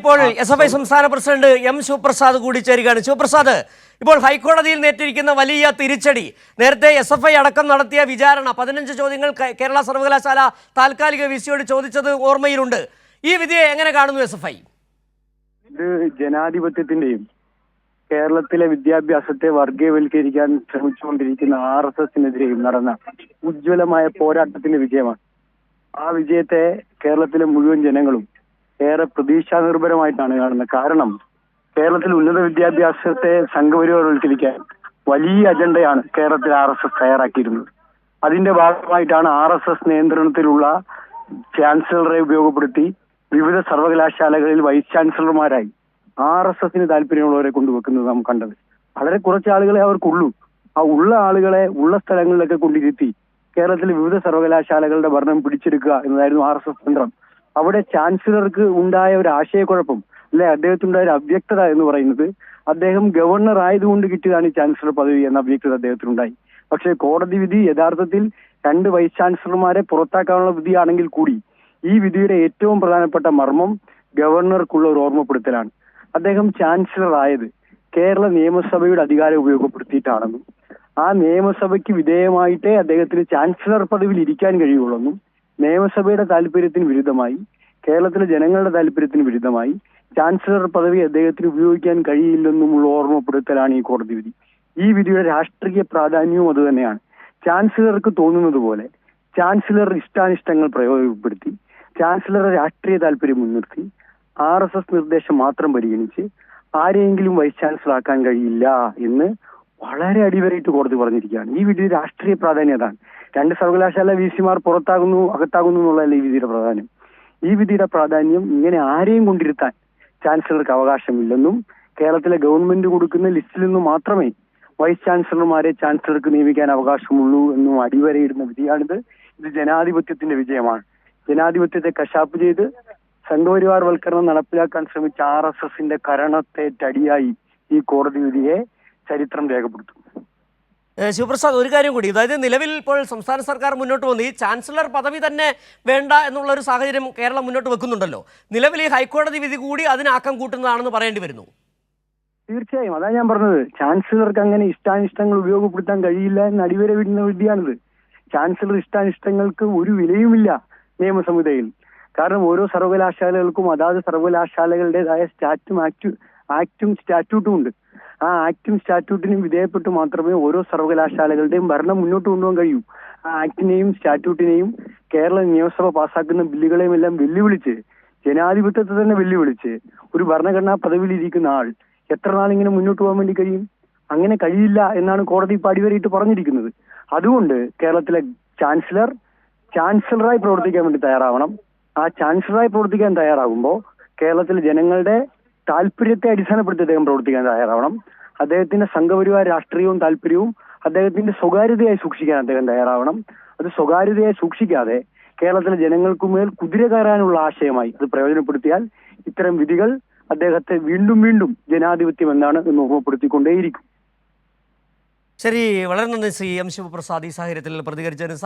ഇപ്പോൾ എസ്.എഫ്.ഐ സംസ്ഥാന president M Sivaprasad കൂടി ചേരുകയാണ്. ശിവപ്രസാദ്, ഇപ്പോൾ ഹൈക്കോടതിയിൽ നേരിട്ടിരിക്കുന്ന വലിയ തിരിച്ചടി, നേരത്തെ എസ്.എഫ്.ഐ അടക്കം നടത്തിയ വിചാരണ 15 ചോദ്യങ്ങൾ കേരള സർവകലാശാല താൽക്കാലിക വിസിയോട് ചോദിച്ചത് ഓർമ്മയിലുണ്ട്. ഈ വിധിയെ എങ്ങനെ കാണുന്നു എസ്.എഫ്.ഐ? ഇത് ജനാധിപത്യത്തിന്റെയും കേരളത്തിലെ വിദ്യാഭ്യാസത്തെ വർഗീയവൽക്കരിക്കാൻ ശ്രമിച്ചുകൊണ്ടിരിക്കുന്ന RSSനെതിരെയും നടന്ന ഉജ്ജ്വലമായ പോരാട്ടത്തിന്റെ വിജയമാണ്. ആ വിജയത്തെ കേരളത്തിലെ മുഴുവൻ ജനങ്ങളും ഏറെ പ്രതീക്ഷാ നിർഭരമായിട്ടാണ് കാണുന്നത്. കാരണം കേരളത്തിൽ ഉന്നത വിദ്യാഭ്യാസത്തെ സംഘപരിവാരവൽക്കരിക്കാൻ വലിയ അജണ്ടയാണ് കേരളത്തിൽ RSS തയ്യാറാക്കിയിരുന്നത്. അതിന്റെ ഭാഗമായിട്ടാണ് RSS നിയന്ത്രണത്തിലുള്ള ചാൻസലറെ ഉപയോഗപ്പെടുത്തി വിവിധ സർവകലാശാലകളിൽ വൈസ് ചാൻസലർമാരായി RSSന് താല്പര്യമുള്ളവരെ കൊണ്ടുവെക്കുന്നത് നാം കണ്ടത്. വളരെ കുറച്ച് ആളുകളെ അവർക്കുള്ളൂ. ആ ഉള്ള ആളുകളെ ഉള്ള സ്ഥലങ്ങളിലൊക്കെ കൊണ്ടിരുത്തി കേരളത്തിലെ വിവിധ സർവകലാശാലകളുടെ ഭരണം പിടിച്ചെടുക്കുക എന്നതായിരുന്നു RSS തന്ത്രം. അവിടെ ചാൻസലർക്ക് ഉണ്ടായ ഒരു ആശയക്കുഴപ്പം, അല്ലെ അദ്ദേഹത്തിനുണ്ടായ ഒരു അവ്യക്തത എന്ന് പറയുന്നത്, അദ്ദേഹം ഗവർണർ ആയതുകൊണ്ട് കിട്ടിയതാണ് ഈ ചാൻസലർ പദവി എന്ന അവ്യക്തത അദ്ദേഹത്തിനുണ്ടായി. പക്ഷേ കോടതി വിധി യഥാർത്ഥത്തിൽ 2 വൈസ് ചാൻസലർമാരെ പുറത്താക്കാനുള്ള വിധിയാണെങ്കിൽ കൂടി ഈ വിധിയുടെ ഏറ്റവും പ്രധാനപ്പെട്ട മർമ്മം ഗവർണർക്കുള്ള ഒരു ഓർമ്മപ്പെടുത്തലാണ്. അദ്ദേഹം ചാൻസലർ ആയത് കേരള നിയമസഭയുടെ അധികാരം ഉപയോഗപ്പെടുത്തിയിട്ടാണെന്നും ആ നിയമസഭയ്ക്ക് വിധേയമായിട്ടേ അദ്ദേഹത്തിന് ചാൻസലർ പദവിയിൽ ഇരിക്കാൻ കഴിയുള്ളൂ, നിയമസഭയുടെ താല്പര്യത്തിന് വിരുദ്ധമായി, കേരളത്തിലെ ജനങ്ങളുടെ താല്പര്യത്തിന് വിരുദ്ധമായി ചാൻസലർ പദവി അദ്ദേഹത്തിന് ഉപയോഗിക്കാൻ കഴിയില്ലെന്നുമുള്ള ഓർമ്മപ്പെടുത്തലാണ് ഈ കോടതി വിധി. ഈ വിധിയുടെ രാഷ്ട്രീയ പ്രാധാന്യവും അതുതന്നെയാണ്. ചാൻസലർക്ക് തോന്നുന്നത് പോലെ ചാൻസലർ ഇഷ്ടാനിഷ്ടങ്ങൾ പ്രയോഗപ്പെടുത്തി ചാൻസലറുടെ രാഷ്ട്രീയ താല്പര്യം മുൻനിർത്തി RSS നിർദ്ദേശം മാത്രം പരിഗണിച്ച് ആരെയെങ്കിലും വൈസ് ചാൻസലർ ആക്കാൻ കഴിയില്ല എന്ന് വളരെ അടിവരയിട്ട് കോടതി പറഞ്ഞിരിക്കുകയാണ്. ഈ വിധിയുടെ രാഷ്ട്രീയ പ്രാധാന്യം അതാണ്. 2 സർവകലാശാല വിസിമാർ പുറത്താകുന്നു അകത്താകുന്നു എന്നുള്ളതല്ല ഈ വിധിയുടെ പ്രാധാന്യം. ഈ വിധിയുടെ പ്രാധാന്യം ഇങ്ങനെ ആരെയും കൊണ്ടിരുത്താൻ ചാൻസലർക്ക് അവകാശമില്ലെന്നും കേരളത്തിലെ ഗവൺമെന്റ് കൊടുക്കുന്ന ലിസ്റ്റിൽ നിന്നും മാത്രമേ വൈസ് ചാൻസലർമാരെ ചാൻസലർക്ക് നിയമിക്കാൻ അവകാശമുള്ളൂ എന്നും അടിവരയിടുന്ന വിധിയാണിത്. ഇത് ജനാധിപത്യത്തിന്റെ വിജയമാണ്. ജനാധിപത്യത്തെ കശാപ്പ് ചെയ്ത് സംഘപരിവാരവൽക്കരണം നടപ്പിലാക്കാൻ ശ്രമിച്ച RSSന്റെ കരണത്തേറ്റടിയായി ഈ കോടതി വിധിയെ ചരിത്രം രേഖപ്പെടുത്തും. ശിവപ്രസാദ്, ഒരു കാര്യം കൂടി, അതായത് നിലവിൽ ഇപ്പോൾ സംസ്ഥാന സർക്കാർ മുന്നോട്ട് വന്ന് ഈ ചാൻസലർ പദവി തന്നെ വേണ്ട എന്നുള്ള ഒരു സാഹചര്യം കേരളം മുന്നോട്ട് വെക്കുന്നുണ്ടല്ലോ. നിലവിൽ ഈ ഹൈക്കോടതി വിധി കൂടി അതിനാക്കം കൂട്ടുന്നതാണെന്ന് പറയേണ്ടി വരുന്നു. തീർച്ചയായും, അതാണ് ഞാൻ പറഞ്ഞത്. ചാൻസലർക്ക് അങ്ങനെ ഇഷ്ടാനിഷ്ടങ്ങൾ ഉപയോഗപ്പെടുത്താൻ കഴിയില്ല എന്ന് അടിവര വിടുന്ന വിധിയാണിത്. ചാൻസലർ ഇഷ്ടാനിഷ്ടങ്ങൾക്ക് ഒരു വിലയുമില്ല നിയമസംഹിതയിൽ. കാരണം ഓരോ സർവകലാശാലകൾക്കും അതാത് സർവകലാശാലകളുടേതായ ആക്റ്റും സ്റ്റാറ്റ്യൂട്ടും ഉണ്ട്. ആ ആക്റ്റും സ്റ്റാറ്റ്യൂട്ടിനും വിധേയപ്പെട്ട് മാത്രമേ ഓരോ സർവകലാശാലകളുടെയും ഭരണം മുന്നോട്ട് കൊണ്ടുപോകാൻ കഴിയൂ. ആ ആക്ടിനെയും സ്റ്റാറ്റ്യൂട്ടിനെയും കേരള നിയമസഭ പാസ്സാക്കുന്ന ബില്ലുകളെയും എല്ലാം വെല്ലുവിളിച്ച്, ജനാധിപത്യത്തെ തന്നെ വെല്ലുവിളിച്ച് ഒരു ഭരണഘടനാ പദവിയിൽ ഇരിക്കുന്ന ആൾ എത്ര നാളിങ്ങനെ മുന്നോട്ട് പോകാൻ വേണ്ടി കഴിയും? അങ്ങനെ കഴിയില്ല എന്നാണ് കോടതി ഇപ്പോൾ അടിവരയിട്ട് പറഞ്ഞിരിക്കുന്നത്. അതുകൊണ്ട് കേരളത്തിലെ ചാൻസലറായി പ്രവർത്തിക്കാൻ വേണ്ടി തയ്യാറാവണം. ആ ചാൻസലറായി പ്രവർത്തിക്കാൻ തയ്യാറാകുമ്പോൾ കേരളത്തിലെ ജനങ്ങളുടെ താല്പര്യത്തെ അടിസ്ഥാനപ്പെടുത്തി അദ്ദേഹം പ്രവർത്തിക്കാൻ തയ്യാറാവണം. അദ്ദേഹത്തിന്റെ സംഘപരിവാര രാഷ്ട്രീയവും താല്പര്യവും അദ്ദേഹത്തിന്റെ സ്വകാര്യതയായി സൂക്ഷിക്കാൻ അദ്ദേഹം തയ്യാറാവണം. അത് സ്വകാര്യതയായി സൂക്ഷിക്കാതെ കേരളത്തിലെ ജനങ്ങൾക്കുമേൽ കുതിര കയറാനുള്ള ആശയമായി അത് പ്രയോജനപ്പെടുത്തിയാൽ ഇത്തരം വിധികൾ അദ്ദേഹത്തെ വീണ്ടും വീണ്ടും ജനാധിപത്യം എന്നാണ് എന്ന് ഓർമ്മപ്പെടുത്തിക്കൊണ്ടേയിരിക്കും. ശരി, വളരെ നന്ദി ശ്രീ എം ശിവപ്രസാദ് ഈ സാഹചര്യത്തിൽ പ്രതികരിച്ചതിന്.